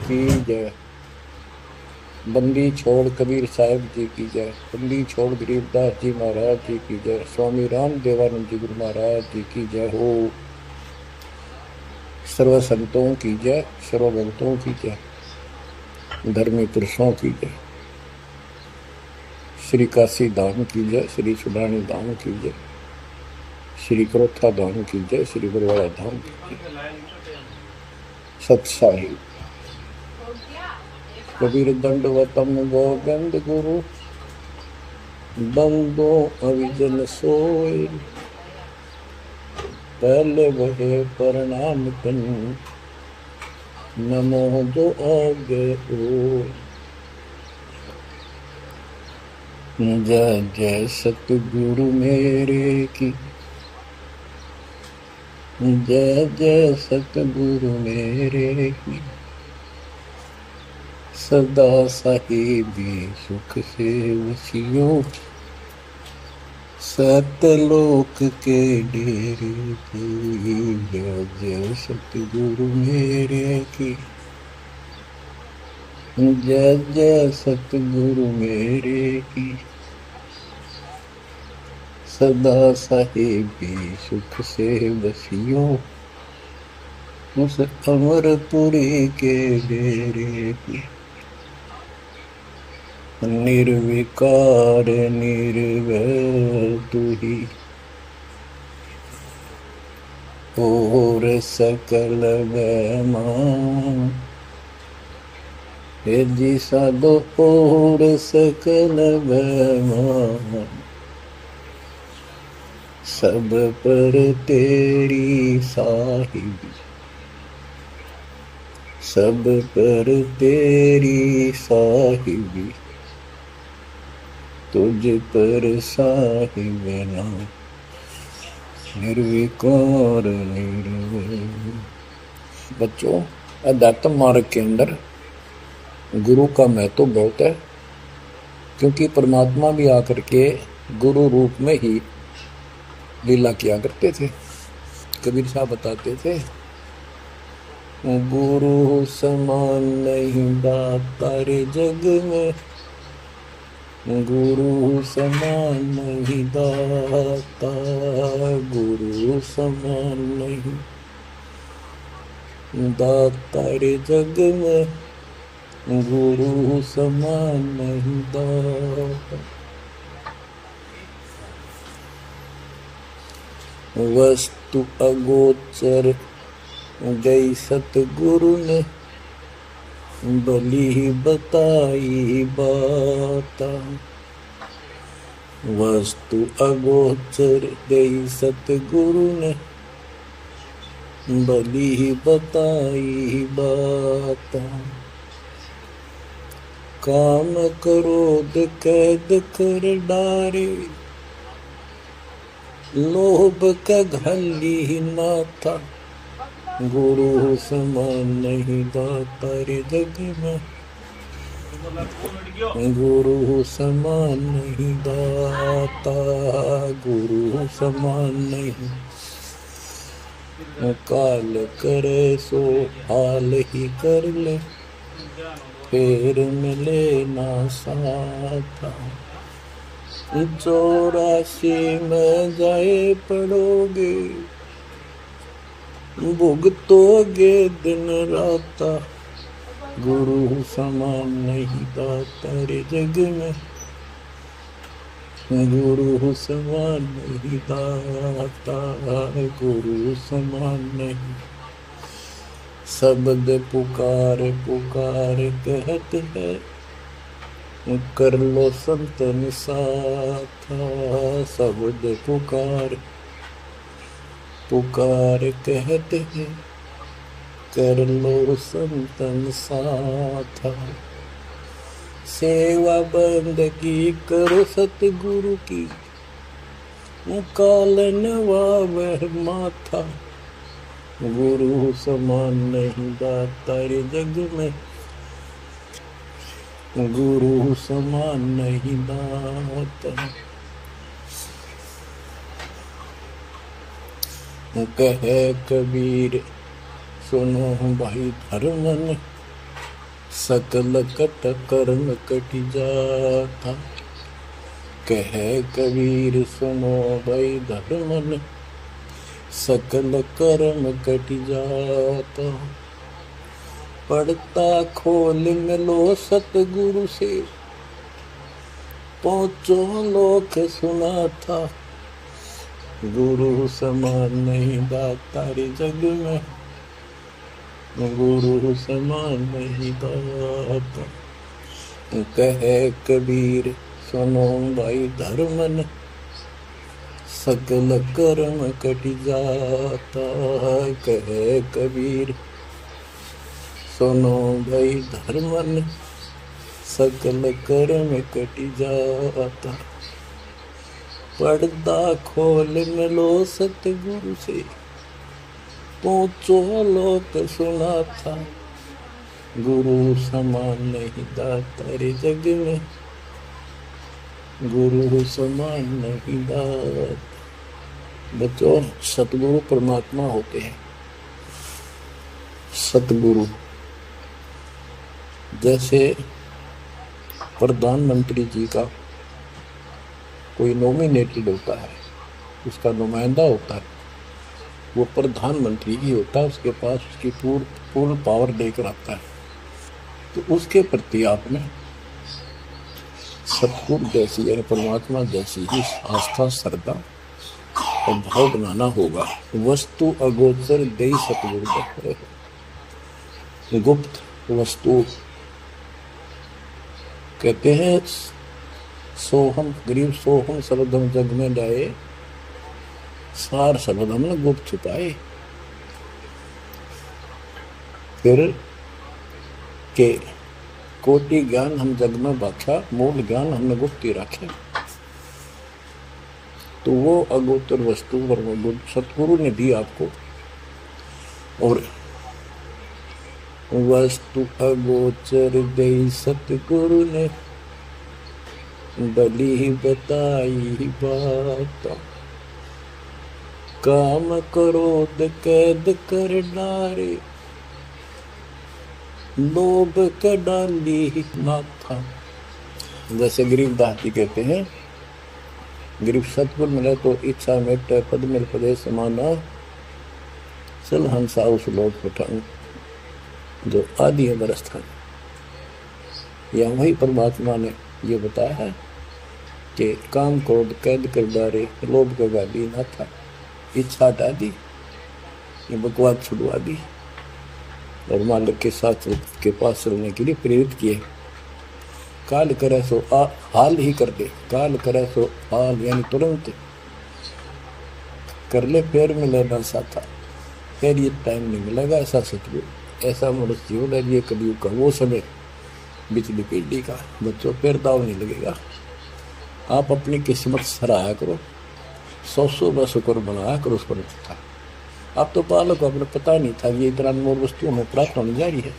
की जय। बंदी छोड़ कबीर साहब जी की जय। बंदी छोड़ गरीबदास जी महाराज जी की जय। स्वामी राम देवानंद जी गुरु महाराज जी की जय हो। सर्व संतों की जय, सर्व भक्तों की जय, धर्मी पुरुषों की जय। श्री काशी धाम की जय, श्री सुडानी धाम की जय, श्री क्रोथा धाम की जय, श्री बरवाड़ा धाम की जय। सत्साही कबीर दंडवतम गोविंद गुरु, बंदो अविजन सोय। पहले वहे प्रणाम कन, नमो जो आगे ओ। जय जय सतगुरु मेरे की, जय जय सतगुरु मेरे की। सदा साहिबी सुख से वसियो, सतलोक के डेरे की। जय जय सतगुरु मेरे की, जय जय सतगुरु मेरे की। सदा साहिबी सुख से वसियो, उस अमरपुरी के डेरे की। निर्विकार निर्वैर तू ही, और सकल वैमान। हे जी साधो और सकल वैमान, सब पर तेरी साहिबी, सब पर तेरी साहिबी। तुझ पर साहिब नाम, निर्विकार निर्वैर। बच्चों, अध्यात्म मार्ग के अंदर गुरु का महत्व बहुत है, क्योंकि परमात्मा भी आकर के गुरु रूप में ही लीला किया करते थे। कबीर साहब बताते थे, गुरु समान नहीं दाता रे जग में, गुरु समान नहीं दाता, गुरु समान नहीं दाता रे जग में, गुरु समान नहीं दाता। वस्तु अगोचर गई सतगुरु ने, भली बताई बाता। वस्तु अगोचर गई सतगुरु ने, भली बताई बाता। काम क्रोध कैद कर डारे, लोभ का घली ना था। गुरु समान नहीं दाता रे जग में, गुरु समान नहीं दाता, गुरु समान नहीं। काल करे सो हाल ही कर ले, फिर मिले ना साथा। 84 में जाए पड़ोगे, भुगतोगे दिन राता। गुरु समान नहीं दाता रे जग में, गुरु समान नहीं दाता, गुरु समान नहीं। शब्द पुकार पुकार कहत है, कर लो संतन साथा। शब्द पुकार पुकार कहते हैं, कर लो संतन साथा। सेवा बंदगी करो सतगुरु की, कालन वह माथा। गुरु समान नहीं दाता रे जग में, गुरु समान नहीं दाता। कहे कबीर सुनो भाई धर्मन, सकल कट कर्म कटि जाता। कह कबीर सुनो भाई धर्मन, सकल कर्म कटि जाता। पढ़ता खोल मिलो सतगुरु से, पहुंचो लोक सुना था। गुरु समान नहीं दाता रे जग में, गुरु समान नहीं दाता। कहे कबीर सुनो भाई धर्मन, सकल कर्म कटि जाता। कहे कबीर सुनो भाई धर्मन, सकल कर्म कटि जाता। पर्दा खोल मिलो सतगुरु से, पहुंचो लोक सुना था। गुरु समान नहीं दाता रे जग में, गुरु समान नहीं दाता। बच्चों, सतगुरु परमात्मा होते हैं। सतगुरु जैसे प्रधानमंत्री जी का कोई नॉमिनेटेड होता है, उसका नुमाइंदा होता है, वो प्रधानमंत्री ही होता है, उसके पास उसकी पूर्ण पावर लेकर आता है। तो उसके प्रति आपने सतगुरु जैसी यानी परमात्मा जैसी ही आस्था, श्रद्धा और भाव बनाना होगा। वस्तु अगोचर दे सतगुरु, गुप्त वस्तु कहते हैं। सोहम गरीब सोहम शब्दम जग में जाए, सार शब्द हमने गुप्त छुपाए। फिर के कोटि ज्ञान हम जग में बाछा, मूल ज्ञान हमने गुप्त ही रखे। तो वो अगोचर वस्तु सतगुरु ने दी आपको। और वस्तु अगोचर दे सतगुरु ने, भली बताई बात। काम क्रोध कैद कर डारे, लोभ का डाली माथा। जैसे गरीबदास जी कहते हैं, गरीब सतगुरु मिले तो इच्छा मेटे, पद मिल पदे समाना। चल हंसा उस लोभ उठाऊं, जो आदि है बरस था। या वही परमात्मा ने ये बताया है कि काम क्रोध कैद कर डारे, लोभ का गाली ना था। इच्छा हटा दी, ये बकवास छुड़वा दी और मालिक के साथ के पास चलने के लिए प्रेरित किए। काल करे सो हाल ही कर दे, काल करे सो हाल यानी तुरंत कर ले, पैर में लेना साथा, फिर ये टाइम नहीं मिलेगा। ऐसा सतगुरु, ऐसा मनुष्य जीवन है ये कलयुग का वो समय, बिजली पीढ़ी का। बच्चों, फिर दाव नहीं लगेगा। आप अपनी किस्मत सराहा करो, 100 में शुक्र बनाया करो उस पर। आप तो बालक को अपने पता नहीं था ये इतना अनमोल वस्तुओं में प्राप्त होने जा रही है।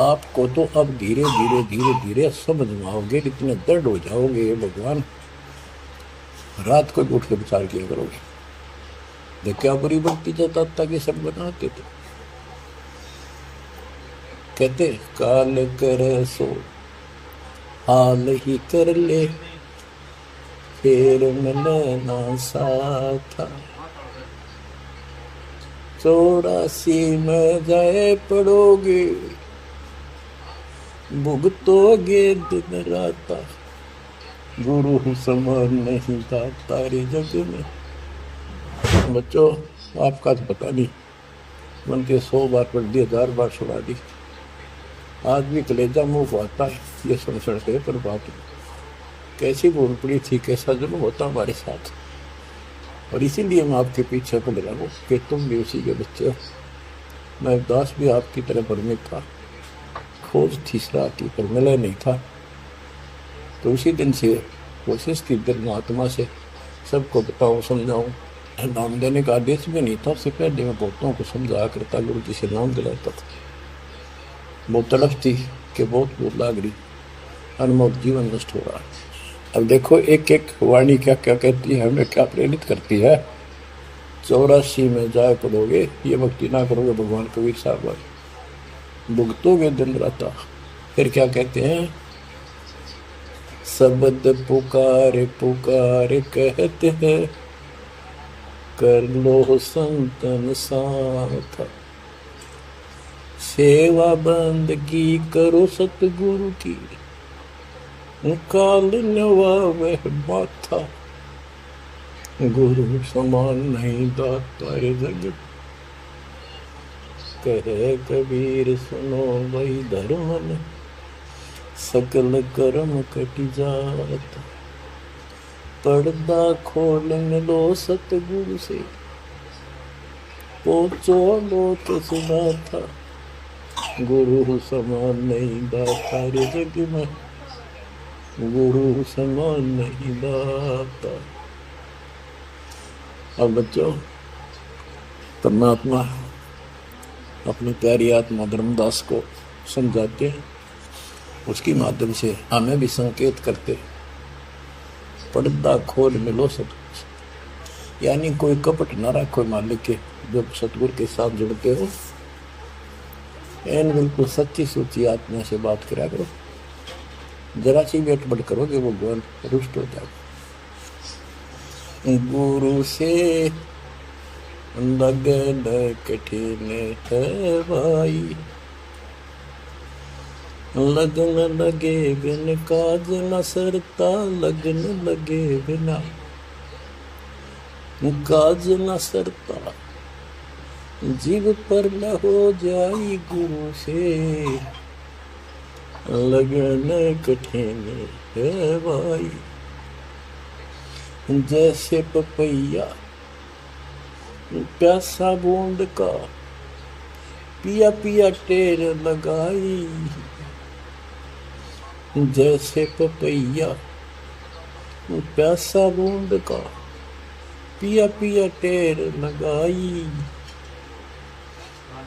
आपको तो अब धीरे धीरे धीरे धीरे समझ में आओगे, इतने दर्द हो जाओगे भगवान, रात को उठ के विचार किया करोगे। देख क्या बुरी भक्ति जताता कि सब बनाते थे। कहते काल करे सो हाल ही कर ले, फिर मिले ना साथा। 84 में जाए पड़ोगे, भुगतोगे दिन राता। गुरु समान नहीं दाता रे जग में। बच्चों, आपका तो पता नहीं, मन के 100 बार पढ़ दी, 1000 बार सुना दी, आज भी कलेजा मुंह को आता है ये सुन सुन के। पर बात कैसी बोल पड़ी थी, कैसा जुल्म होता हमारे साथ। और इसीलिए मैं आपके पीछे पड़ रहा हूँ कि तुम भी उसी के बच्चे हो। मैं दास भी आपकी तरह भ्रमित था, खोज थी सराह की पर मिला नहीं था। तो उसी दिन से कोशिश की दिल आत्मा से सबको बताऊँ, समझाऊँ। नाम देने का आदेश भी नहीं था, उससे पहले मैं बहुतों को समझाया करता, गुरु जी से नाम दिलाता था। बहुत तड़फ थी कि बहुत बहुत लाग रही, अनमोल जीवन नष्ट हो रहा है। अब देखो एक एक वाणी क्या क्या कहती है, हमें क्या प्रेरित करती है। 84 में जाए पड़ोगे, ये भक्ति ना करोगे भगवान कबीर साहब, भुगतोगे दिन राता। फिर क्या कहते हैं, शब्द पुकार पुकार कहते हैं, कर लो संतन साथ, सेवा बंदगी करो सतगुरु की, काल नवावे माथा, गुरु समान नहीं दाता जग, कहे कबीर सुनो वही धर्म, सकल कर्म कट जाता, पर्दा खोलन लो सतगुरु से, पहुंचो लोक सुना था, गुरु समान नहीं दाता रे जग में, गुरु समान नहीं दाता। अब बच्चों, परमात्मा अपनी प्यारी आत्मा धर्मदास को समझाते हैं, उसके माध्यम से हमें भी संकेत करते, पर्दा खोल मिलो सतगुरु, यानी कोई कपट ना रखो मालिक के, जब सतगुरु के साथ जुड़ते हो एन बिल्कुल सच्ची सोची आत्मा से बात करा करो, जरा सी भी अटपट करोगे वो भगवान रुष्ट हो जाएगा। गुरु से लगन कठिन है भाई, लगन लगे बिन काज न सरता, लगन लगे बिना काज न सरता, जीव पर न हो जाई गुरु से, लगन कठिन है भाई। जैसे पपैया प्यासा बूंद का, पिया पिया टेर लगाई, जैसे पपैया प्यासा बूंद का, पिया पिया टेर लगाई,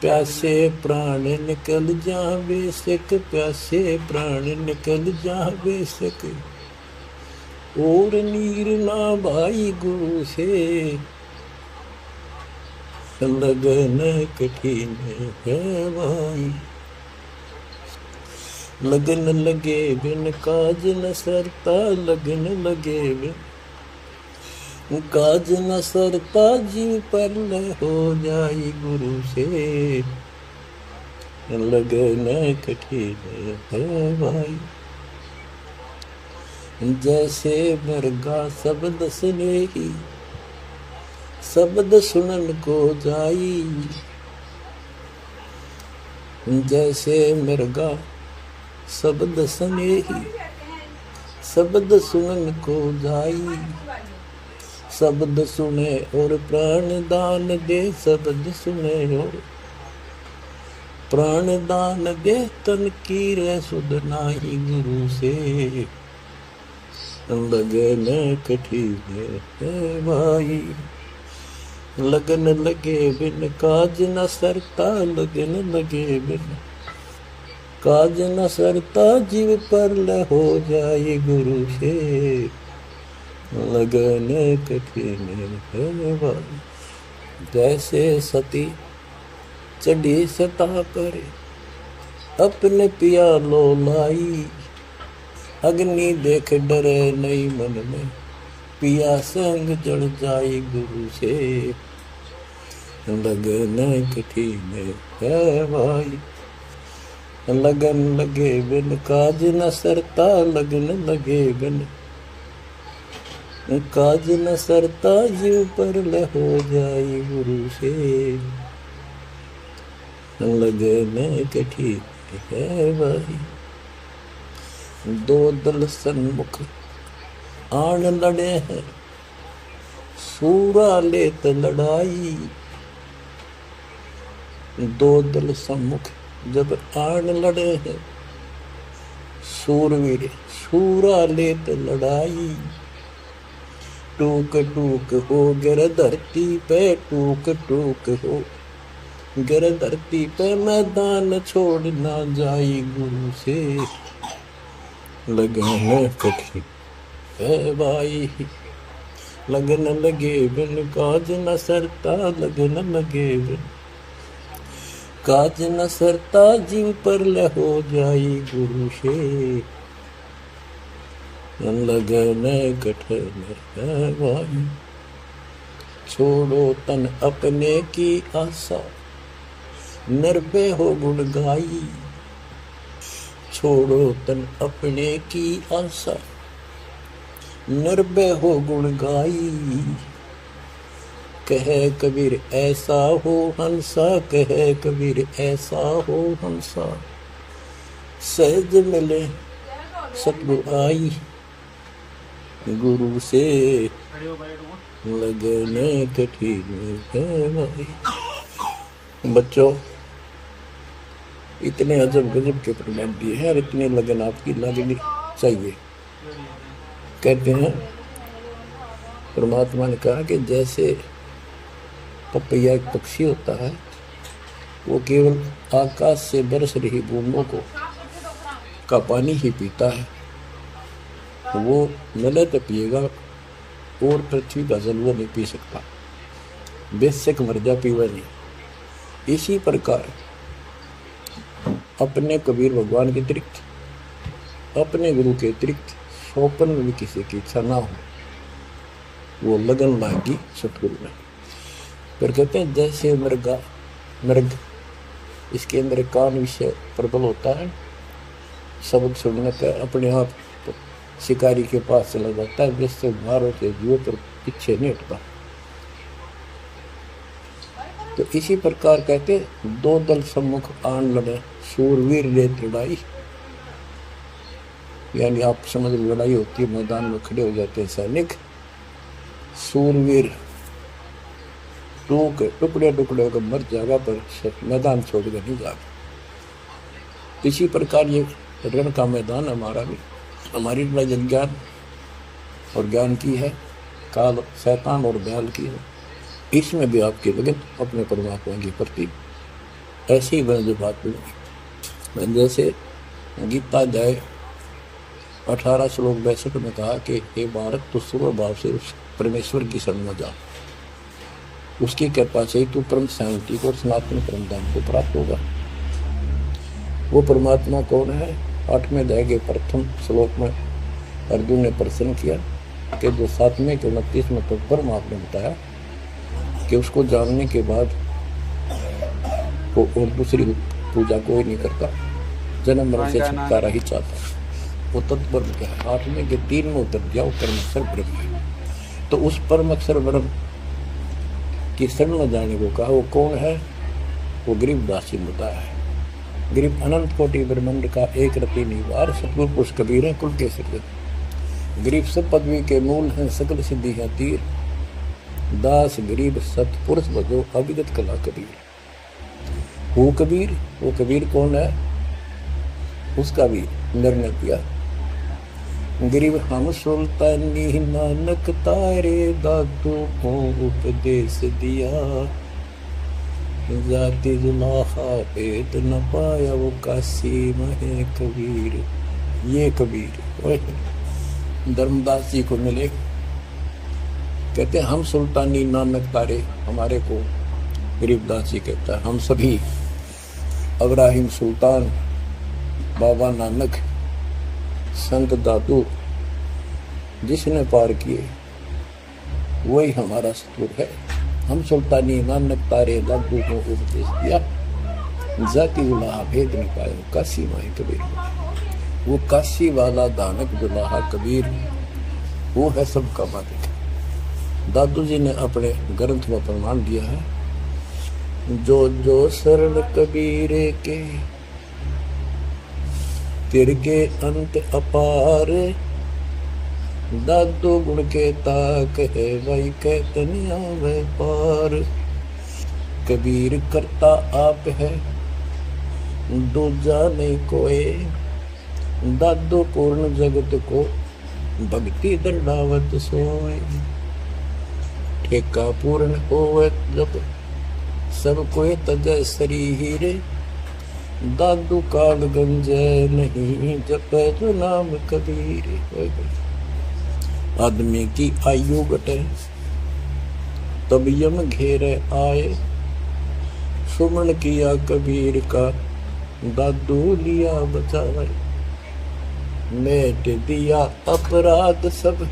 प्यासे प्राण निकल जा बेशक, प्यासे प्राण निकल जा बेशक, और नीर ना भाई गुरु से, लगन कठिन है भाई। लगन लगे बिन काज न सरता, लगन लगे बिन काज न सरता, जीव पर हो जाई गुरु से, लगन कठिन है भाई। जैसे मृगा शब्द स्नेही, शब्द सुनन को जाई, जैसे मृगा शब्द स्नेही, शब्द सुनन को जाई, शब्द सुने और प्राण दान दे, शब्द सुने और प्राण दान दे, तन की रे सुध नाही गुरु से, लगन कठिन है भाई। लगन लगे बिन काज न सरता, लगन लगे बिन काज न सरता, जीव पर हो जाए गुरु से, लगन कठिन है भाई। जैसे सती चढ़ी सता करे, अपने पिया लो लाई, अग्नि देख डरे नहीं मन में, पिया संग जड़ जाई गुरु से, लगन कठिन है भाई। लगन लगे बिन काज न सरता, लगन लगे बिन काज न सरता, जीव पर हो जाई गुरु से, लगन कठिन है भाई। दो दल सन्मुख आन लड़े हैं, सूरा लेत लड़ाई, दो दल सम्मुख जब आन लड़े हैं, सूरवीर सूरा लेत लड़ाई, टूक टूक हो गिर धरती पे, टूक टूक हो गिर धरती पे, मैदान छोड़ ना जाई गुरु से, लगन कठिन है भाई। लगन लगे बिन काज न सरता, लगन लगे बिन काज न सरता जीव पर ले हो जाई गुरु से, लगन कठन है भाई। छोड़ो तन अपने की आशा, नरबे हो गुण गाई। छोड़ो तन अपने की आशा, नरबे हो गुण गाई। कहे कबीर ऐसा हो हंसा, कहे कबीर ऐसा हो हंसा। सहज मिले सतगुरु आई, गुरु से लगने कठिन है भाई। बच्चों, इतने अजब गजब के प्रमाण दिए हैं और इतने लगन आपकी लगनी चाहिए। कहते हैं परमात्मा ने कहा कि जैसे पपैया एक पक्षी होता है, वो केवल आकाश से बरस रही बूंदों को का पानी ही पीता है, वो नले तो पिएगा और पृथ्वी का जल वो नहीं पी सकता, बेशक मर जा पीवा नहीं। इसी प्रकार अपने कबीर भगवान के अतिरिक्त, अपने गुरु के अतिरिक्त सौपन में भी किसी की इच्छा ना हो, वो लगन लागी सतगुरु में। फिर कहते हैं जैसे मृग इसके अंदर कान विषय प्रबल होता है, शब्द सुनने पर अपने आप शिकारी के पास चला जाता है, जिससे मारो के जुए पर पीछे नहीं हटता। तो इसी प्रकार कहते दो दल सम्मुख आन लड़े, सूरवीर ले लड़ाई। यानी आप समझ लड़ाई होती है, मैदान में खड़े हो जाते हैं सैनिक, सूरवीर टुकड़े टुकड़े होकर मर जाएगा पर मैदान छोड़कर नहीं जाएगा। इसी प्रकार ये रण का मैदान हमारा भी, हमारी लड़ाई ज्ञान और ज्ञान की है, काल शैतान और बैल की है। इसमें भी आपकी लगन अपने परमात्मा के प्रति ऐसी ही मैंने जो बात बोली, जैसे गीता अध्याय 18 श्लोक 62 में कहा कि हे भारत, तो सुबह भाव से उस परमेश्वर की शरण में जा, उसकी कृपा से तू परम शांति को और सनातन परम धाम को प्राप्त होगा। वो परमात्मा कौन है? 8वें अध्याय के प्रथम श्लोक में अर्जुन ने प्रश्न किया कि जो 7वें के 29 में परम आपने बताया कि उसको जानने के बाद वो और दूसरी पूजा कोई नहीं करता, जन्म मरण से छुटकारा ही चाहता। वो तत्पर क्या है? 8वें के 3 में उतर दिया, वो परम अक्षर ब्रह्म है। तो उस परम अक्षर ब्रह्म की शरण में जाने को कहा। वो कौन है? वो गरीबदास जी बताया है। गरीब अनंत कोटि ब्रह्मांड का एक रति निवार, सतगुरु पुरुष कबीर है कुल के सृजन। गरीब सब पदवी के मूल हैं, सकल सिद्धि है तीर। दास गरीब सतपुरुष बजो, अविगत कला कबीर। वो कबीर कौन है? उसका भी निर्णय किया। गरीब हम सुल्तानी नानक तारे, दादू को उपदेश दिया। जाति जुलाहा भेद न पाया, वो काशी महे कबीर। ये कबीर धर्मदास जी को मिले, कहते हम सुल्तानी नानक तारे, हमारे को गरीबदास जी कहता है हम सभी इब्राहिम सुल्तान, बाबा नानक, संत दादू जिसने पार किए वही हमारा सतगुरु है। हम सुल्तानी नानक तारे, दादू को उपदेश दिया। जाति दुल्हा भेद नहीं पाए, काशी माही कबीर। वो काशी वाला दानक दुल्हा कबीर, वो है सबका मालिक। दादू जी ने अपने ग्रंथ में प्रमाण दिया है, जो जो शरण कबीर के, तिरके अंत अपार। दादू गुण के ताक है, भाई कहतनिया व्यापार। कबीर करता आप है, दूजा नहीं कोई। दादू पूर्ण जगत को, भक्ति दंडावत सोए। ठेका पूर्ण होवे जब, सब कोई तजय शरीर। दादू काल गंजय नहीं, जप जो नाम कबीर। आदमी की आयु घटे, तब यम घेरे आए। सुमन किया कबीर का दादू लिया बचाए, मेट दिया अपराध सब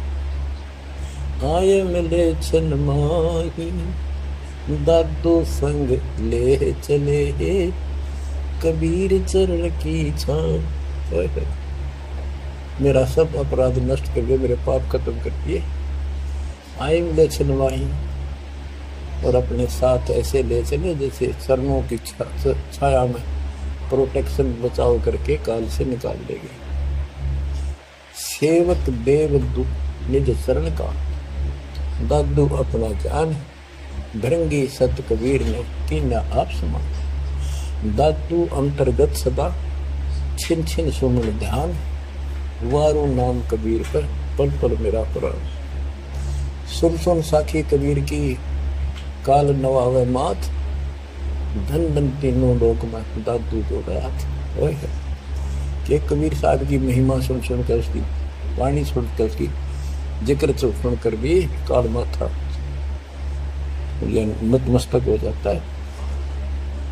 आए मिले छन माही, दादू संग ले चले कबीर चरण की छां। मेरा सब अपराध नष्ट कर दिए, मेरे पाप खत्म कर दिए, आए मिले छन माही, और अपने साथ ऐसे ले चले जैसे चरणों की छाया में प्रोटेक्शन बचाव करके काल से निकाल लेंगे। सेवक देव निज चरण का दादू अपना जान, भृंगी सत कबीर ने कीना आप समान। दादू अंतर्गत सदा छिन छिन सुमन ध्यान, वारू नाम कबीर पर पल पल मेरा प्राण। सुन सुन साखी कबीर की काल नवावे मात, धन धन तीनों लोक में दादू जोड़ा हाथ। कि कबीर साहब की महिमा सुन सुन कर, उसकी वाणी सुनकर, उसकी जिक्र सुन कर भी काल माथा नतमस्तक हो जाता है।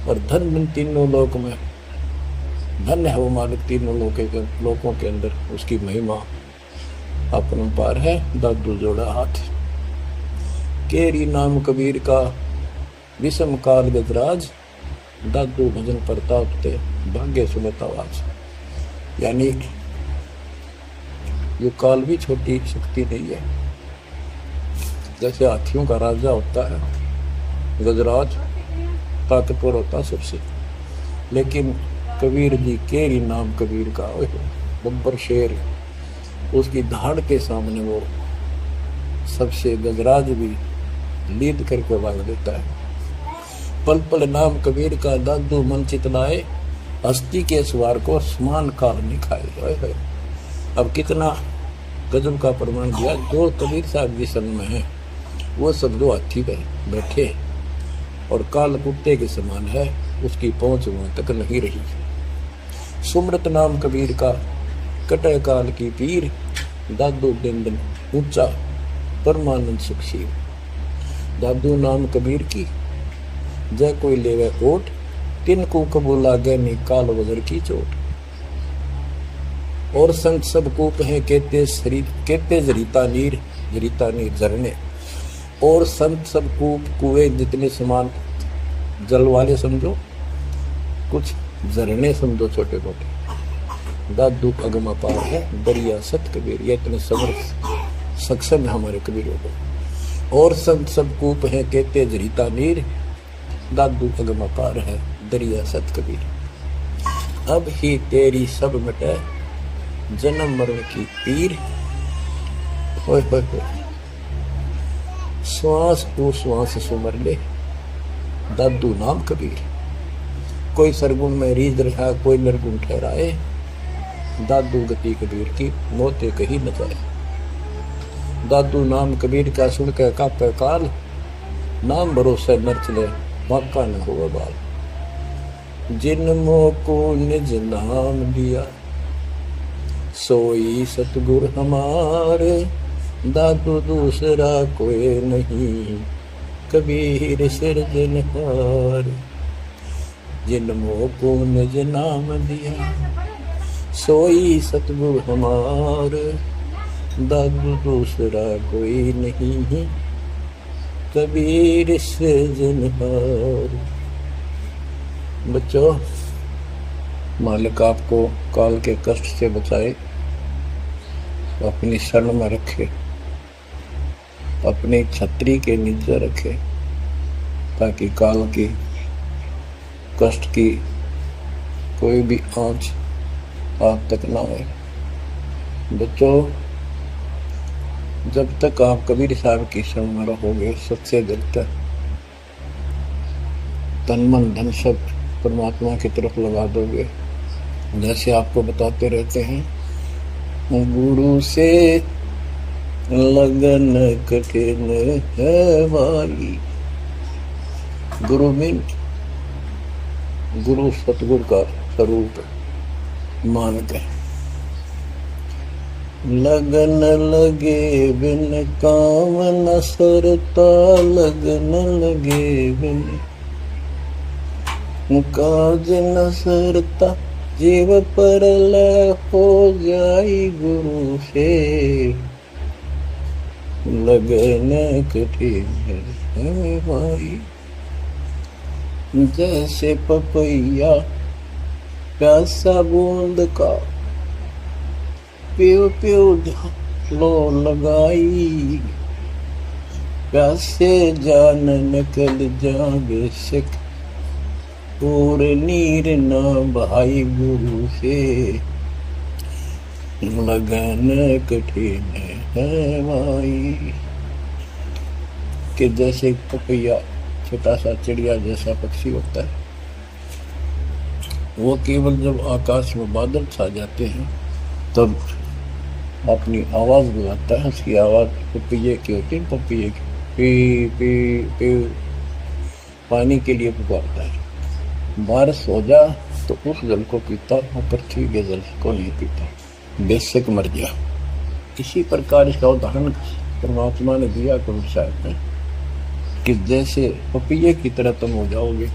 और धन धन तीनों लोक में, धन्य है वो मालिक तीनों लोकों के अंदर, उसकी महिमा अपरंपार है। दादू जोड़ा हाथ, केरी नाम कबीर का विषम काल गजराज, दादू भजन प्रताप ते भाग्य सुनत आवाज। यानी ये काल भी छोटी शक्ति नहीं है। जैसे हाथियों का राजा होता है गजराज, ताकतवर होता सबसे, लेकिन कबीर जी केरी नाम कबीर का बब्बर शेर, उसकी धाड़ के सामने वो सबसे गजराज भी लीद करके भाग देता है। पल पल नाम कबीर का दादू मन चितलाए, हस्ती के सवार को समान काल निखाए। अब कितना गजब का प्रमाण दिया। जो कबीर साहब जी सन में है वो सब दो हाथी पे बैठे और काल कुत्ते के समान है, उसकी पहुंच वहां तक नहीं रही। सुमरत नाम कबीर का कटे काल की पीर, दादू दिन दिन ऊंचा परमानंद सुखशील। दादू नाम कबीर की जय कोई लेवे ओट, तिन को कबूल लागे नी काल वजर की चोट। और संत सब कूप है कहते जरीता नीर झरने। और संत सब कूप कुएं जितने समान जल वाले समझो, कुछ झरने समझो छोटे मोटे। दादू अगम अपार है दरिया सत कबीर, ये इतने समर्थ सक्षम है हमारे कबीरों को। और संत सब कूप है कहते जरीता नीर, दादू अगम अपार है दरिया सत कबीर। अब ही तेरी सब मिटे जन्म मरण की पीर, होय होय होय। श्वास तू श्वास सुमर ले, दादू नाम कबीर। कोई सरगुण में रीझ रहा, कोई निर्गुण ठहराए, दादू गति कबीर की मोते कहीं न जाए। दादू नाम कबीर का सुन के कापे काल, नाम भरोसे नर चले बाका न हुआ बाल। जिन मोह को निज नाम दिया, सोई सतगुर हमारे, दादू दूसरा कोई नहीं कबीर सिरजनहार। जिन मोह को निज नाम दिया, सोई सतगुर हमारे, दादू दूसरा कोई नहीं कबीर सिरजनहार। बच्चों, मालिक आपको काल के कष्ट से बचाए, अपनी शरण में रखे, अपनी छतरी के नीचे रखे, ताकि काल की कष्ट की कोई भी आंच आप तक ना आए। बच्चों, जब तक आप कबीर साहब की शरण में रहोगे, सबसे दिल तक तन मन धन सब परमात्मा की तरफ लगा दोगे। जैसे आपको बताते रहते हैं, गुरु से लगन कठिन है भाई। गुरु मीन गुरु सतगुरु का स्वरूप मान के। लगन लगे बिन काम न सरता, लगन लगे बिन काज न सरता जीव पर लय हो जाई गुरु से, लगन कठिन है भाई। जैसे पपैया प्यासा बूंद का, प्यो प्यो लो लगाई, प्यासे जान निकल जागे सिख, और नीर न भाई गुरु से, लगन कठिन है भाई। कि जैसे पपैया छोटा सा चिड़िया जैसा पक्षी होता है, वो केवल जब आकाश में बादल छा जाते हैं तब अपनी आवाज बुलाता है। उसकी आवाज पपैये की होती है, पपैये की पी पी पी पानी के लिए पुकारता है। बारिश हो जा तो उस जल को पीता, वो पृथ्वी के जल को नहीं पीता, बेशक मर गया। इसी प्रकार इसका उदाहरण परमात्मा ने दिया कबीर साहब ने कि जैसे पपैये की तरह तुम हो जाओगे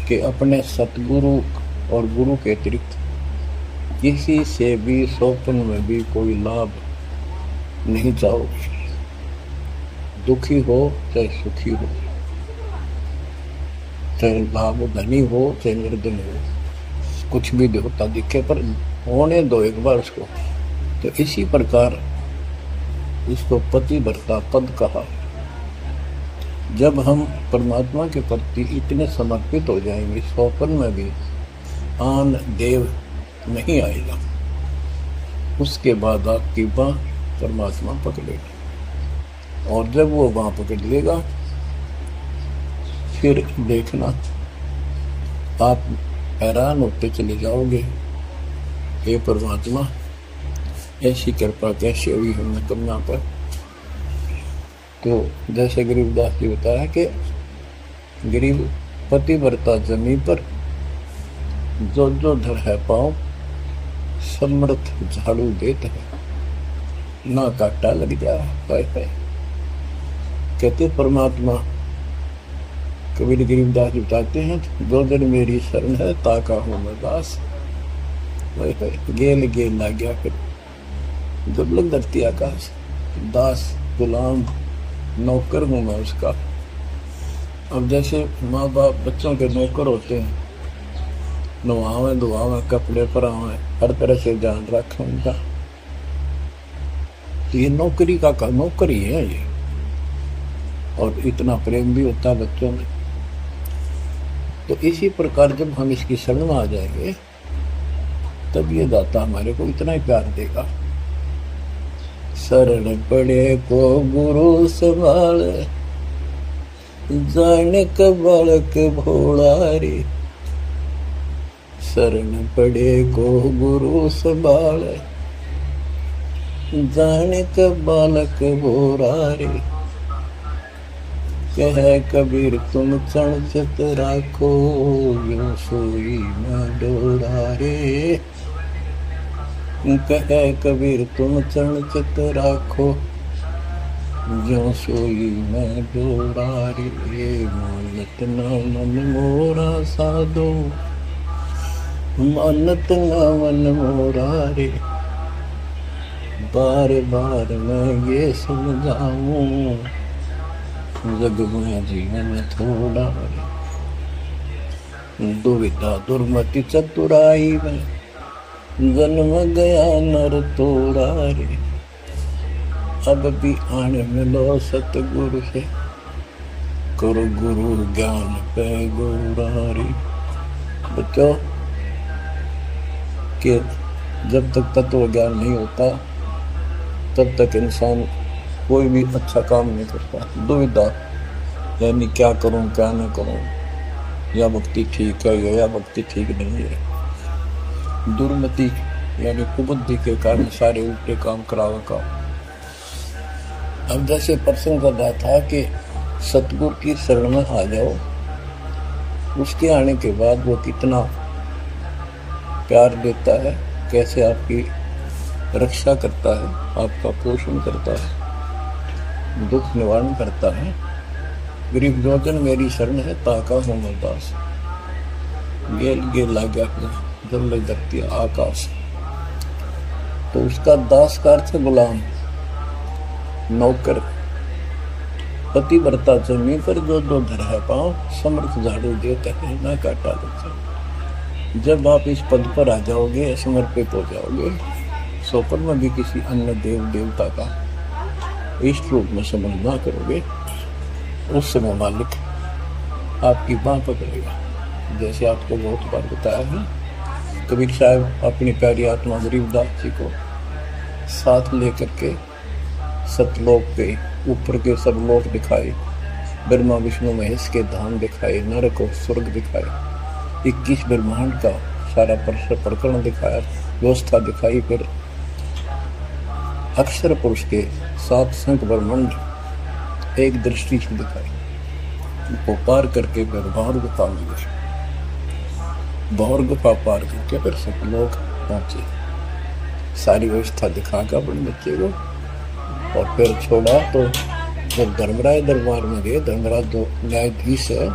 कि अपने सतगुरु और गुरु के अतिरिक्त किसी से भी स्वप्न में भी कोई लाभ नहीं चाहोगे। दुखी हो चाहे सुखी हो, चाहे लाभ धनी हो चाहे निर्धन हो, कुछ भी देवता दिखे पर होने दो एक बार उसको। तो इसी प्रकार इसको पतिव्रता पद कहा। जब हम परमात्मा के प्रति इतने समर्पित हो जाएंगे, स्वप्न में भी आन देव नहीं आएगा। उसके बाद आपकी बाह परमात्मा पकड़ेगा, और जब वो बाह पकड़ लेगा फिर देखना आप हैरान होते चले जाओगे, हे परमात्मा ऐसी कृपा कैसे हुई हमने कन्या पर। तो जैसे गरीबदास जी बताया कि गरीब पतिव्रता जमी पर जो जो धर है पाँव, समर्थ झाड़ू देते हैं, ना काटा लग जाए। कहते परमात्मा कबीर गरीबदास जी बताते हैं, दो दिन मेरी शरण है ताका हूँ मैं दास। गेल गेल ना गया फिर दुर्लभ धरती आकाश, दास गुलाम नौकर हूँ मैं उसका। अब जैसे माँ बाप बच्चों के नौकर होते हैं, नवावे धुआवे कपड़े परावे हर तरह से ध्यान रखें उनका, तो ये नौकरी का नौकर ही है ये। और इतना प्रेम भी होता है बच्चों में। तो इसी प्रकार जब हम इसकी शरण में आ जाएंगे तब ये दाता हमारे को इतना ही प्यार देगा। शरण पड़े को गुरु संभाल, जाने का बालक भोला रे। शरण पड़े को गुरु संभाल, जाने का बालक भोला रे। कह कबीर तुम चढ़ चित राखो, यूं सोई न डोरा रे। कह कबीर तुम चढ़ चित राखो, ज्यों सोई न डोरा रे। मानत न मन मोरा साधो, मानत न मन मोरा रे। बार बार मैं ये समझाऊं, जग में जीवन थोड़ा रे। दुविधा दुर्मति चतुराई में, जन्म गया नर तोड़ा रे। अब भी आन मिलो सतगुरु से, करो गुरु ज्ञान पे गोरा रे। बच्चों कि जब तक तत्व ज्ञान नहीं होता तब तक इंसान कोई भी अच्छा काम नहीं करता। दुविधा यानी क्या करूं क्या न करूं, या भक्ति ठीक है या भक्ति ठीक नहीं है। दुर्मति यानी कुबुद्धि के कारण सारे उल्टे काम करावा का। अब जैसे प्रसंग कर रहा था कि सतगुरु की शरण में आ जाओ, उसके आने के बाद वो कितना प्यार देता है, कैसे आपकी रक्षा करता है, आपका पोषण करता है, दुख निवारण करता है। गरीब जोजन मेरी शरण है ताका हूँ मैं दास। गेल गेल लागा जब लग धरती आकाश। तो उसका दास का अर्थ गुलाम, नौकर। पतिव्रता जमी पर जो जो धर है पाँव, समर्थ झाड़ू देता है ना काटा देता। जब आप इस पद पर आ जाओगे, समर्पित हो जाओगे, स्वप्न में भी किसी अन्य देव देवता का इष्ट रूप में समझना करोगे, उस समय मालिक आपकी बाँ पकड़ेगा। जैसे आपको बहुत बार बताया है, कबीर साहब अपनी प्यारी आत्मा गरीबदास जी को साथ लेकर के सतलोक के ऊपर के सब लोक दिखाए, ब्रह्मा विष्णु महेश के धाम दिखाए, नरक और स्वर्ग दिखाए, 21 ब्रह्मांड का सारा प्रकरण दिखाया, व्यवस्था दिखाई। फिर अक्षर पुरुष के 7 संख ब्रह्मांड एक दृष्टि से दिखाई। उनको पार करके फिर भौर गुफा में गए, भौर गुफा पार करके फिर सतलोक पहुंचे। सारी व्यवस्था दिखाकर अपने बच्चे को, और फिर छोड़ा। तो जब धर्मराज दरबार में गए, धर्मराज जो न्यायाधीश है,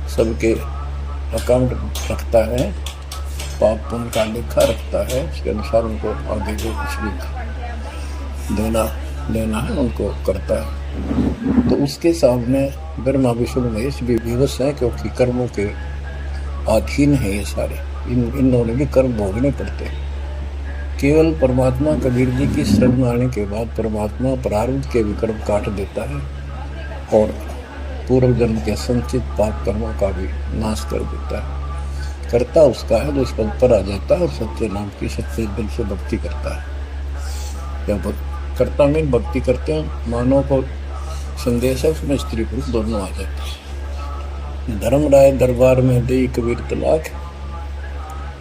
सबके अकाउंट रखता है, पाप पुण्य का लेखा रखता है, उसके अनुसार उनको आगे जो कुछ भी देना लेना है उनको करता है। तो उसके सामने ब्रह्मा विष्णु महेश भी विवश हैं, क्योंकि कर्मों के अधीन है ये सारे, इन्होंने भी कर्म भोगने पड़ते हैं। केवल परमात्मा कबीर जी की शरण आने के बाद परमात्मा प्रारब्ध के विकर्म काट देता है और पूर्व जन्म के संचित पाप कर्मों का भी नाश कर देता है। करता उसका है जो इस पद पर आ जाता है और सच्चे नाम की सच्चे दिल से भक्ति करता है। जब करता में भक्ति करते हैं, मानव को संदेश है, उसमें स्त्री पुरुष दोनों आ जाते हैं। धर्मराय दरबार में दे कबीर तलाक,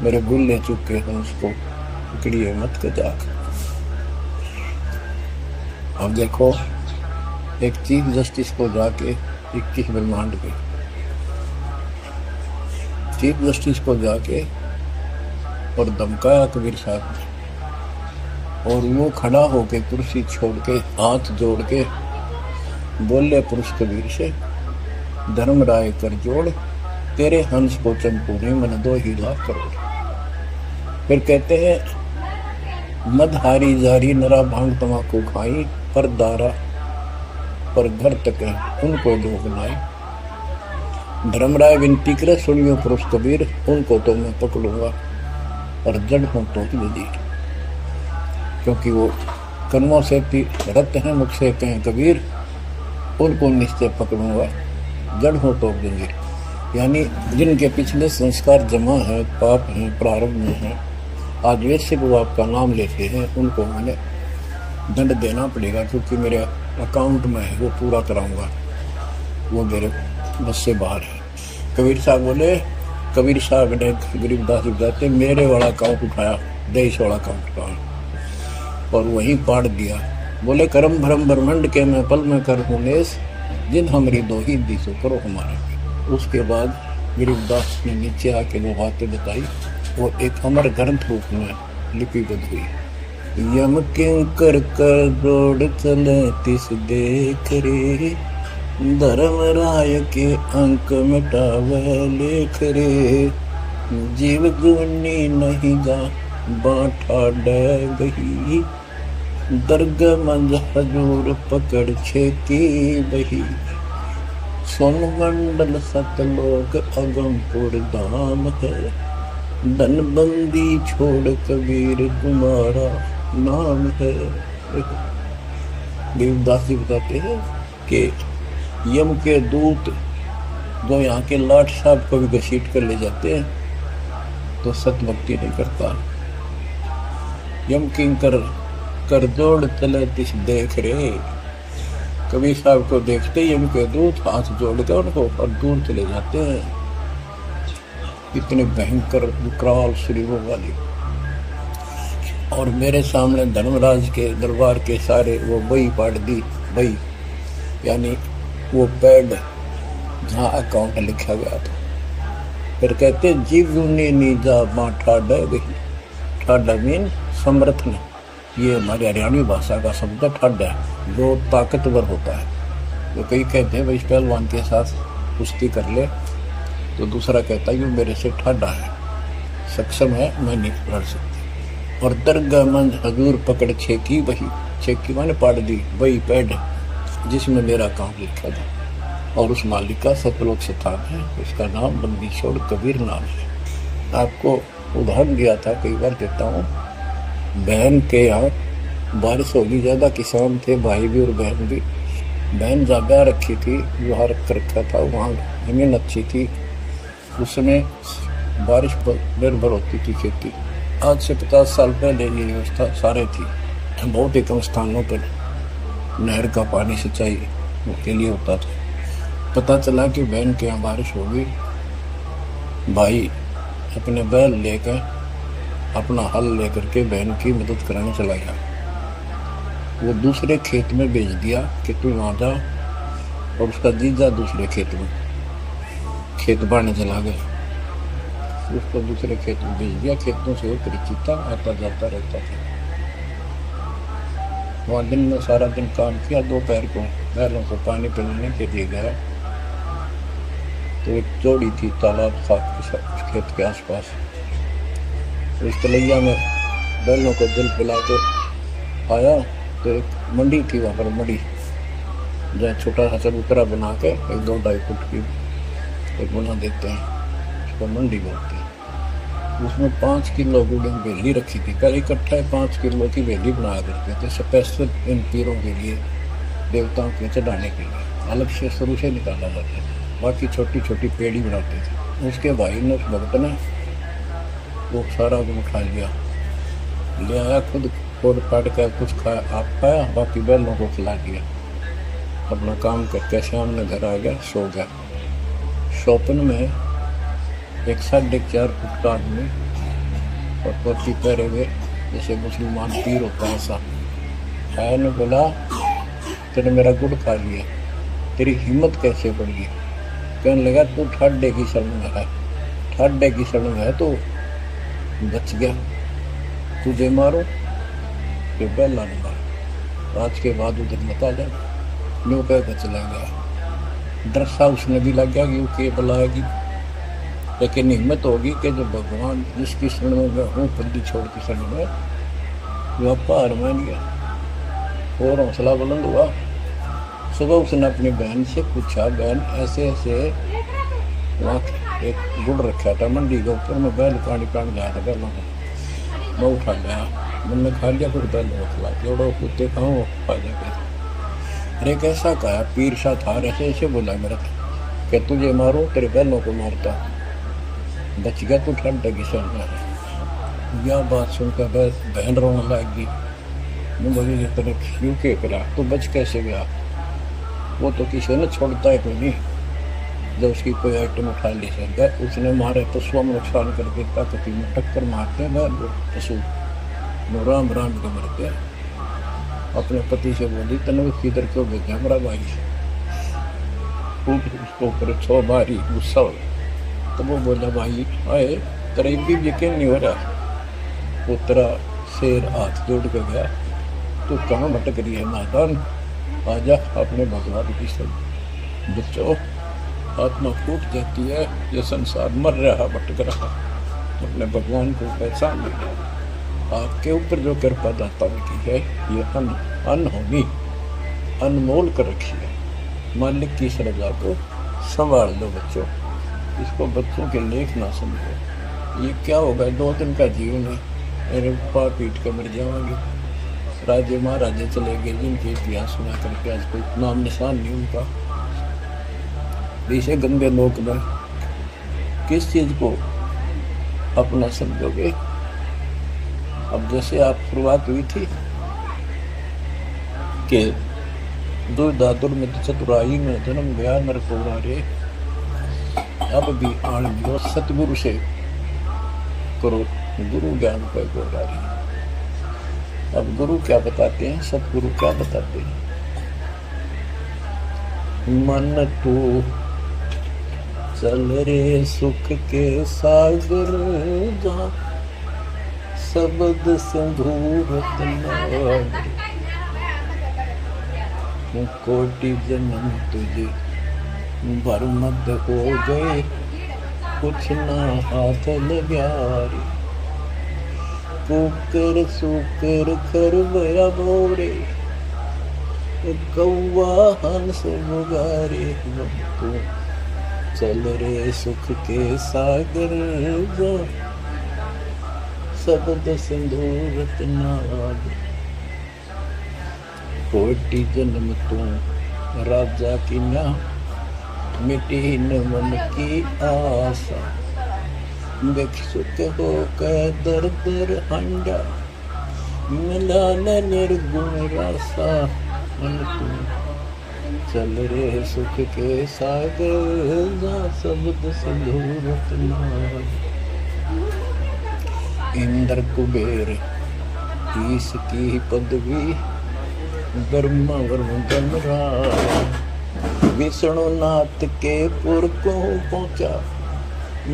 मेरे गुल ले चुके हैं उसको पकड़िए मत के जाक। अब देखो, एक चीफ जस्टिस को जाके 21 ब्रह्मांड के चीफ जस्टिस को जाके और धमकाया कबीर साहब ने, और वो खड़ा होके कुर्सी छोड़ के हाथ जोड़ के बोले पुरुष कबीर से, धर्मराय कर जोड़, तेरे हंस को चंपूने मन 2 ही लाख करोड़। फिर कहते हैं, मदहारी जारी नरा भांग तमाकू खाई, पर दारा पर घर तक है उनको जो बनाई। धर्मराय विनती करे, सुनियो पुरुष कबीर, उनको तो मैं पकड़ूंगा और जड़ हूं तो यदि, क्योंकि वो कर्मों से रत हैं, मुख से कहें कबीर, उनको निश्चय पकड़ूंगा, जड़ हो तो जंजीर। यानी जिनके पिछले संस्कार जमा है, पाप हैं, प्रारंभ में हैं, आज वैसे वो आपका नाम लेते हैं, उनको मैंने दंड देना पड़ेगा, क्योंकि मेरे अकाउंट में है, वो पूरा कराऊंगा, वो मेरे बस से बाहर है। कबीर साहब बोले, कबीर साहब ने गरीबदास जी बताते, मेरे वाला अकाउंट उठाया, देश वाला अकाउंट उठाया और वहीं पाड़ दिया। बोले, करम भरम ब्रह्मंड के मैं पल में कर हूँ नेस, जिन हमारी 2 ही दिसो करो हमारे। उसके बाद गरीबदास ने नीचे आके वो बातें बताई, वो एक अमर ग्रंथ रूप में लिपिबद्ध हुई। यम किंकर कर रोड चले तिस देख रे, धर्मराय के अंक मिटावे लेख रे, जीव जुनी नहीं जा बांटा डे गही, दर्ग मंज हजूर पकड़ छेती बही, सोन मंडल सतलोक अगमपुर धाम है, धनबंदी छोड़ कबीर तुम्हारा नाम है। देवदास जी बताते हैं कि यम के दूत जो यहाँ के लाट साहब को भी घसीट कर ले जाते हैं, तो सत भक्ति नहीं करता। यम किंकर कर जोड़ चले तिस देख रे, कबीर साहब को देखते ही यम के दूत हाथ जोड़ के उनको और दूर चले जाते हैं। इतने भयंकर विकराल शरीरों वाली। और मेरे सामने धर्मराज के दरबार के सारे वो बही पाट दी, बही यानी वो पैड जहाँ अकाउंट लिखा गया था। फिर कहते, जीव ने नीजा माँ ठाडा गई, ठाडा मीन समर्थ ने, ये हमारी हरियाणवी भाषा का शब्द ठाडा है, जो ताकतवर होता है। तो कई कहते हैं भाई पहलवान के साथ कुश्ती कर ले तो दूसरा कहता है ये मेरे से ठाडा है, सक्षम है, मैं नहीं पढ़ सकती। और दरगाह मंद हजूर पकड़ छेकी, वही छेकी मैंने पाड़ दी, वही पैड जिसमें मेरा काम लिखा था। और उस मालिक का सतलोक स्थान है, उसका नाम बंदीशोर कबीर नाम है। आपको उदाहरण दिया था, कई बार देता हूँ। बहन के यहाँ बारिश होगी ज़्यादा, किसान थे, भाई भी और बहन भी। बहन जागा रखी थी, वहाँ रख रखा था, वहाँ जमीन अच्छी थी, उसमें बारिश पर निर्भर होती थी खेती। आज से 50 साल पहले ये व्यवस्था सारे थी। बहुत ही कम स्थानों पर नहर का पानी सिंचाई के लिए होता था। पता चला कि बहन के यहाँ बारिश होगी, भाई अपने बैल लेकर, अपना हल लेकर के बहन की मदद कराने चला गया। वो दूसरे खेत में भेज दिया कि तू वहाँ जा, और उसका जीजा दूसरे खेत में खेत बाढ़ने चला गया। उसको दूसरे खेत में भेज दिया। खेतों से वो परिचित था, आता जाता रहता था। वहाँ दिन में सारा दिन काम किया। दोपहर को बैलों को पानी पिलाने के लिए गया, तो एक चौड़ी थी तालाब था उस खेत के आसपास। तो इस तलैया में बैलों को जल पिला के आया, तो एक मंडी थी वहाँ पर, मंडी जहाँ छोटा सा चबूतरा बना के 1-2-2.5 फुट की एक बना देते हैं, उसको मंडी बोलते हैं। उसमें 5 किलो गुड़ बेली रखी थी। कल इकट्ठा 5 किलो की बेली बना करते थे, स्पेशल इन पीरों के लिए, देवताओं के चढ़ाने के लिए अलग से शुरू से निकाला जाता था। बाकी छोटी छोटी पेड़ी बनाते थे। उसके भाई ने, उस भक्त ने, वो सारा गुड़ उठा लिया, ले आया, खुद फोड़ फाड़ कर कुछ खाया, आप खाया, बाकी बैलों को खिला दिया। अपना काम करके शाम में घर आ गया, सो गया। स्वप्न में एक 4.5 फुट का आदमी और टोपी पहरे हुए, जैसे मुसलमान पीर होता है ऐसा, आया ने बोला, तेने मेरा गुड़ खा लिया, तेरी हिम्मत कैसे बढ़ी? कहने लगा, तू ठाडे की शरण में है, ठाडे की शरण में है, तो बच गया, तुझे मारो तो बैला ने मारो, आज के बाद उधर मत आ जा। न्यू कहकर चला गया। डर सा उसने भी लग गया कि के बुलाएगी, लेकिन हिम्मत होगी कि जो भगवान जिसकी शरण में मैं हूँ, बंदी छोड़ की शरण में, वो पार मान गया और हौसला बुलंद हुआ। सुबह उसने अपनी बहन से पूछा, बहन ऐसे ऐसे वहाँ एक गुड़ रखा था मंडी के ऊपर, मैं बैल पानी गया था, बैलों को मैं उठा गया, मैंने खा लिया, फिर बैलों को खिला जोड़ो, कुत्ते खाओ, खा जाकर। अरे कैसा कहा, पीर सा था, ऐसे ऐसे बोला मेरा कि तुझे मारो, तेरे बैलों को मारता, बच गया, तू ठंड की शरण में है। यह बात सुनकर बहन रोने लगी। मैं बोली, तेरे क्यों के करा, तो बच कैसे गया? वो तो किसी ने छोड़ता है कोई नहीं, जब उसकी कोई आइटम उठा ली से उसने मारे पशुओं में नुकसान कर देता, कभी में टक्कर मारते हैं पशु, राम राम के मरते। अपने पति से बोली, तने किधर क्यों भेजा मेरा भाई? खूब उसको ऊपर 6 बारी गुस्सा हो। तो वो बोला, भाई आए तेरा भी यकीन नहीं हो रहा? वो तेरा शेर हाथ जोड़ के गया, तो कहाँ भटक रही है नादान, आजा अपने भगवान की शरण। बच्चों, आत्मा फूट जाती है, ये संसार मर रहा, भटक रहा, अपने भगवान को पहचान लिया। आपके ऊपर जो कृपा दाता ने की है, ये अनहोनी अनमोल कर रखी है। मालिक की श्रद्धा को संभाल लो बच्चों, इसको बच्चों के लेख ना समझो। ये क्या होगा, 2 दिन का जीवन है, मेरे पार पीट के मर जाएंगे। राजे महाराजे चले गए, जिनके इतिहास सुना करके आज कोई नाम निशान नहीं उनका। इसे गंदे लोक में किस चीज को अपना समझोगे? अब जैसे आप शुरुआत हुई थी कि दुर्दादुर में चतुराई में जन्म गया नर कुमारे, अब भी आन लो सतगुरु से करो गुरु ज्ञान पर गोरारी। अब गुरु क्या बताते हैं, सतगुरु क्या बताते हैं? मन तू चल रे सुख के सागर जा, शब्द सिंधूरत कोटि जन्म तुझे बर्मद हो गए, कुछ ना हाथ लग्या रे। कुकर सुकर खरबया बोरे, कौआ हंस बुगारे। तू चल रे सुख के सागर जा, शब्द सिंदूर नाग। कोटि जन्म तू राजा की ना, मिटी न मन की आशा। देख सुख हो कै दर दर हंडा, मिला न निर्गुण रासा। मन तू चल रे सुख के सागर जा, शब्द सिंदूर नाग। इंद्र कुबेर ईश की पदवी, ब्रह्मा वरुण गणराज। विष्णु नाथ के पुर को पहुंचा,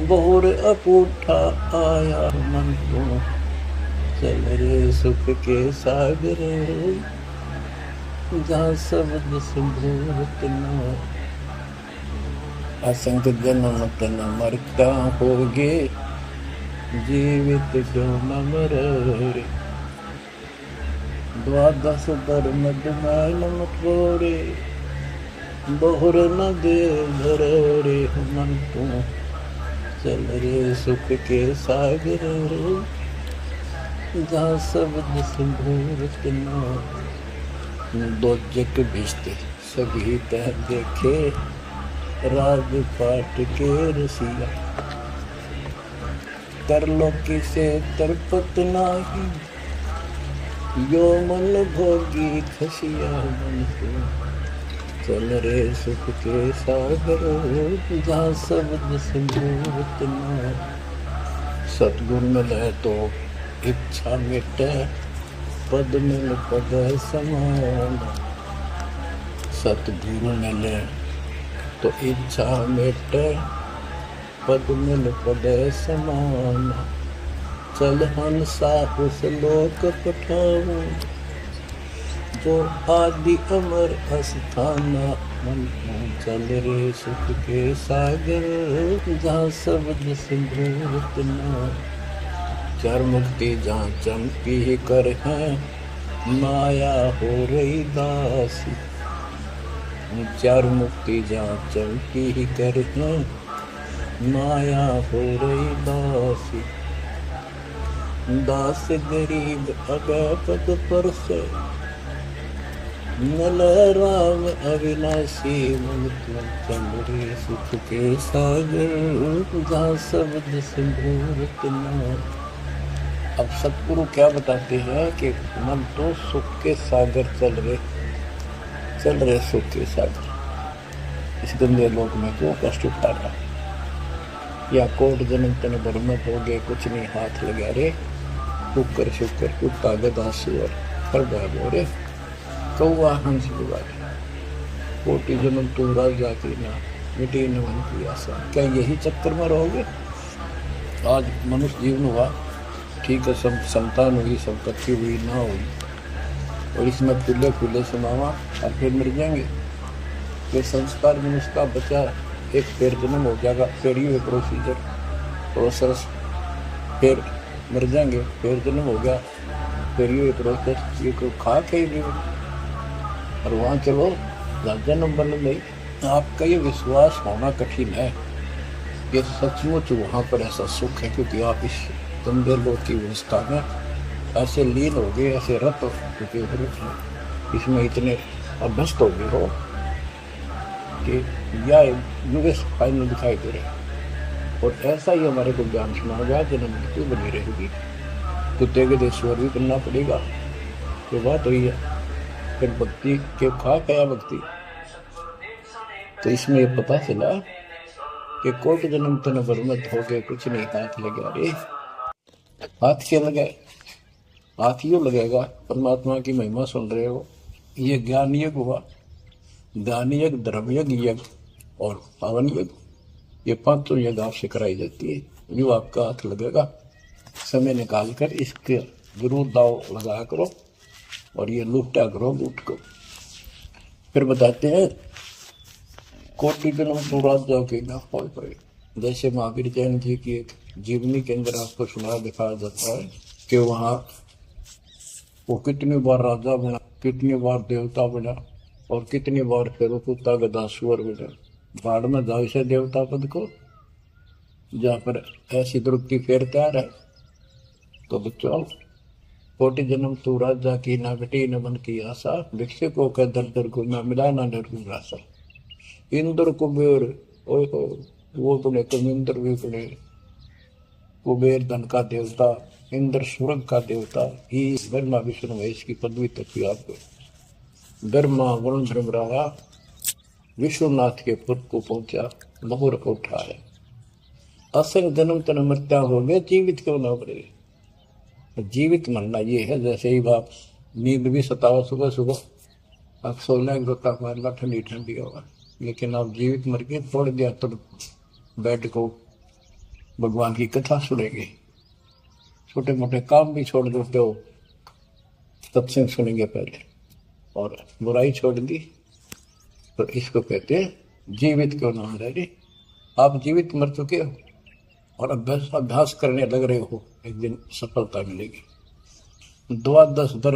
बोर अपूठा आया। मन को चल रे सुख के सागर जा, शब्द सिंदूर नाग। असंख्य जन्म तन मरता होगे, जीवित जो न मरे। द्वादश धर्म दुमैन मठोरे, बहुर न दे रे। मन तू चल रे सुख के सागर जा, शब्द सिंदूर नाग। दो जग भिष्ट सभी तह देखे, राजपाट के रसिया। कर लो किसे तरपत नाही, यो मन भोगी खसिया। मन को चल रे सुख के सागर जा, शब्द सिंदूर नाग। सतगुर मिले तो इच्छा मिटे, पद मिल पद समान। सतगुरु मिले तो इच्छा मिटे, पद मिल पद समान। चल हंसा उस लोक पठाऊं, जो आदि अमर अस्थाना। मन चल रे सुख के सागर जा, शब्द सिंदूर नाग। चार मुक्ति जहाँ चमकी कर है, माया हो रही दासी। चार मुक्ति जहाँ चमकी कर है, माया हो रही दासी। दास गरीब अगय पद पर से, नल राम अविनाशी। मन चल रे सुख के सागर जा, शब्द सिंदूर नाग। अब सतगुरु क्या बताते हैं कि मन तो सुख के सागर चल रहे सुख के सागर। इस गंदे लोक में क्यों कष्ट उठा रहा, या कोट जन्म तन बरमत हो गए, कुछ नहीं हाथ लगा रे। कुकर शुकर कुत्ता गधा सुअर हर बार रे, कौआ हंस बुगारे। कोटि जन्म तू राजा की ना, मिटी न मन की आशा। क्या यही चक्कर में रहोगे? आज मनुष्य जीवन हुआ, ठीक है, सब संतान हुई, संपत्ति हुई ना हुई, और इसमें खुले खुले समावा और फिर मर जाएंगे। फिर संस्कार में उसका बच्चा एक फिर जन्म हो जाएगा, फिर ये प्रोसेस, फिर मर जाएंगे, फिर जन्म हो गया, फिर ये प्रोसेस। ये को खा के भी और वहाँ चलो राजा नंबर नहीं। आपका ये विश्वास होना कठिन है, ये सचमुच वहाँ पर ऐसा सुख है, क्योंकि आप इस गंदे लोग की व्यवस्था में ऐसे लीन हो गए, ऐसे रत हो चुके हो, इसमें इतने अभ्यस्त हो गए हो कि यह युग फाइनल दिखाई दे रहे। और ऐसा ही हमारे को ज्ञान सुना गया, जन्म मृत्यु बनी रहेगी, कुत्ते के देश्वर भी करना पड़ेगा। तो बात हुई है, फिर भक्ति के खा क्या भक्ति। तो इसमें पता चला कि कोट जन्म तन बरमत हो गए, कुछ नहीं हाथ लगा रे। हाथ क्या लगाए? हाथ यूँ लगेगा, परमात्मा की महिमा सुन रहे हो। ये ज्ञान यज्ञ हुआ, दान यज्ञ, धर्म यज्ञ, यज्ञ और पावन यज्ञ, ये पांचों यज्ञ आपसे कराई जाती है। जो आपका हाथ लगेगा, समय निकाल कर इसके जरूर दाव लगाया करो और ये लूटा करो, लूट को। फिर बताते हैं कोटि जन्म तो राजा के ना हो पाए, जैसे महावीर जैन जी की एक जीवनी के अंदर आपको सुना दिखाया जाता है कि वहाँ वो कितनी बार राजा बना, कितनी बार देवता बना और कितनी बार फिर कुत्ता गधा सुअर बना। भाड़ में जाओ इसे देवता पद को, जहाँ पर ऐसी दुर्गति फिर तैयार है। तो बच्चों, कोटि जन्म तू राजा की, ना बेटी न मन की आशा, भिक्षु को कह दर दर को, ना मिला ना निर्गुण राशा। इंद्र कुबेर, ओए हो, वो बने कमिंद्र भी बने। कुबेर धन का देवता, इंद्र स्वर्ग का देवता, ही ब्रह्मा विष्णु महेश की पदवी तक भी आपको। ब्रह्मा वरुण धर्मराया विश्वनाथ के पुर को पहुंचा, बहुर को उठाया। असंग जन्म तन मृत्या हो गए, जीवित क्यों ना बने। जीवित मरना ये है, जैसे ही बाप नींद भी सतावा सुबह सुबह, आप सोलह गोता मारना ठंडी ठंडी होगा, लेकिन आप जीवित मर के छोड़ दिया तो बेड को भगवान की कथा सुनेंगे, छोटे मोटे काम भी छोड़ देते हो, सत्संग सुनेंगे पहले, और बुराई छोड़ दी। तो इसको कहते हैं जीवित क्यों ना रहे। आप जीवित मर चुके हो और अभ्यास करने लग रहे हो, एक दिन सफलता मिलेगी। द्वादश दर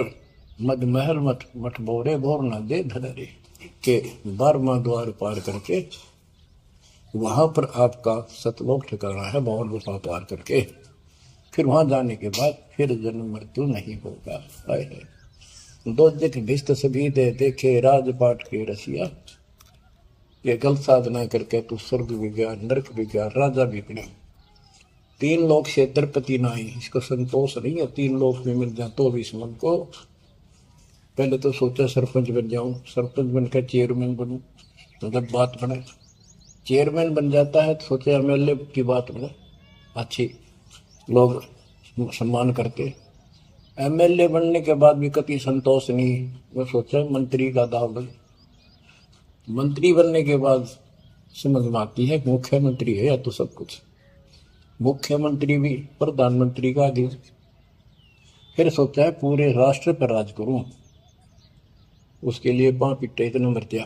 मद महल मठ मठ बोरे बोर न दे धरे के 12वां द्वार पार करके वहां पर आपका सतलोक ठिकाना है, बहुत गुफा पार करके फिर वहां जाने के बाद फिर जन्म मृत्यु नहीं होगा। दो दिख भिस्त सभी दे देखे राजपाट के रसिया, ये गलत साधना करके तू स्वर्ग भी गया, नरक भी गया, राजा भी बना। 3 लोक से द्रपति नाही, इसको संतोष नहीं है। 3 लोक में मिल जाए तो भी इस मन को, पहले तो सोचा सरपंच बन जाऊं, सरपंच बनकर चेयरमैन बनूं, तो जब बात बने चेयरमैन बन जाता है तो सोचे एमएलए की बात बने, अच्छी लोग सम्मान करते। एमएलए बनने के बाद भी कभी संतोष नहीं, वो सोचा मंत्री का दाव बने। मंत्री बनने के बाद समझ में आती है मुख्यमंत्री है या तो सब कुछ, मुख्यमंत्री भी प्रधानमंत्री का अधीन। फिर सोचा है पूरे राष्ट्र पर राज करूं, उसके लिए 5 पिट्टे इतने मरतिया,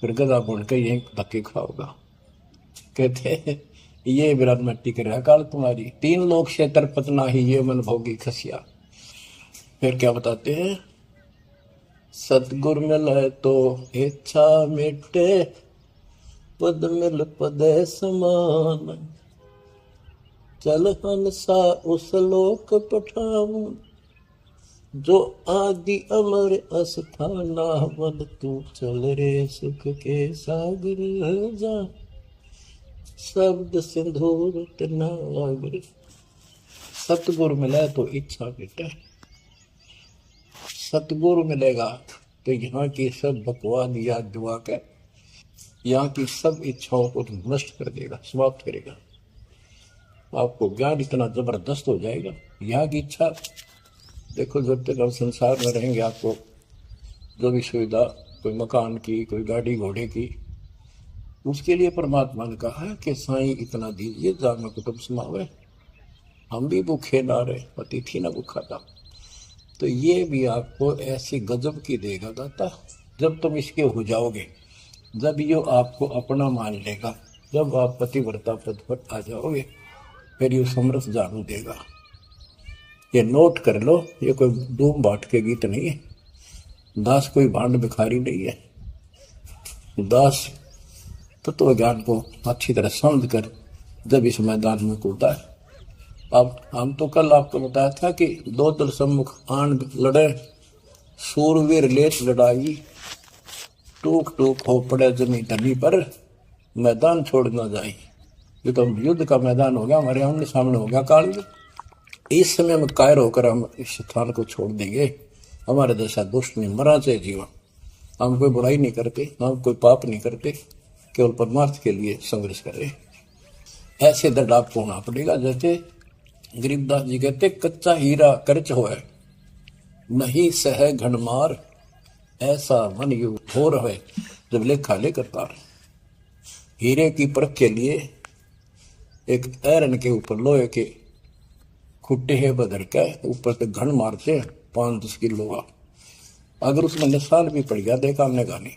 फिर गधा बोल के यही धक्के खाओगा। कहते ये विराट मट्टी कर काल तुम्हारी, 3 लोग से तरपतना ही ये मन भोगी खसिया। फिर क्या बताते हैं, सतगुर मिले तो इच्छा मिटे, पद मिल पदे समान, चल हंसा उस लोक पठाऊं, जो आदि अमर अस्थाना, वन तू चल रे सुख के सागर जा, शब्द सिंधुर नागर। सतगुरु मिला तो इच्छा मिटे, सतगुरु मिलेगा तो यहाँ की सब बकवाद याद दुआ कर, यहाँ की सब इच्छाओं को नष्ट कर देगा, समाप्त करेगा। आपको ज्ञान इतना जबरदस्त हो जाएगा। यहाँ की इच्छा देखो, जब तक हम संसार में रहेंगे आपको जो भी सुविधा, कोई मकान की, कोई गाड़ी घोड़े की, उसके लिए परमात्मा ने कहा है कि साईं इतना दीजिए जान कुटुंब समावे। हम भी भूखे ना रहे, अतिथि ना भूखा था। तो ये भी आपको ऐसी गजब की देगा दाता, जब तुम इसके हो जाओगे, जब ये आपको अपना मान लेगा, जब आप पतिव्रता पद पर आ जाओगे, फिर ये समरस जानू देगा। ये नोट कर लो, ये कोई डूम बाट के गीत नहीं है। दास कोई भांड भिखारी नहीं है। दास तत्व ज्ञान को अच्छी तरह समझ कर जब इस मैदान में कूदा है। अब हम तो कल आपको बताया था कि 2 दल सम्मुख आन लड़े, सूरवीर लेत लड़ाई, टूक टूक हो पड़े जमी धनी पर, मैदान छोड़ न जाए। ये तो युद्ध का मैदान हो गया, हमारे आमने सामने हो गया काल। इस समय में कायर होकर हम इस स्थान को छोड़ देंगे। हमारे जैसा दुष्ट नहीं, मरा चाहे जीवन। हम कोई बुराई नहीं करते, हम कोई पाप नहीं करते, केवल परमार्थ के लिए संघर्ष कर रहे। ऐसे दृढ़ आपको होना पड़ेगा। जैसे गरीबदास जी कहते, कच्चा हीरा करच होए, नहीं सह घनमार, ऐसा मन यू हो रहे जब लेखा ले करता है। हीरे की परख के लिए एक ऐरन के ऊपर लोहे के खुट्टे है बदर के ऊपर से घन मारते 5-10 किलो का, अगर उसमें निशान भी पड़ गया देखा हमने गाने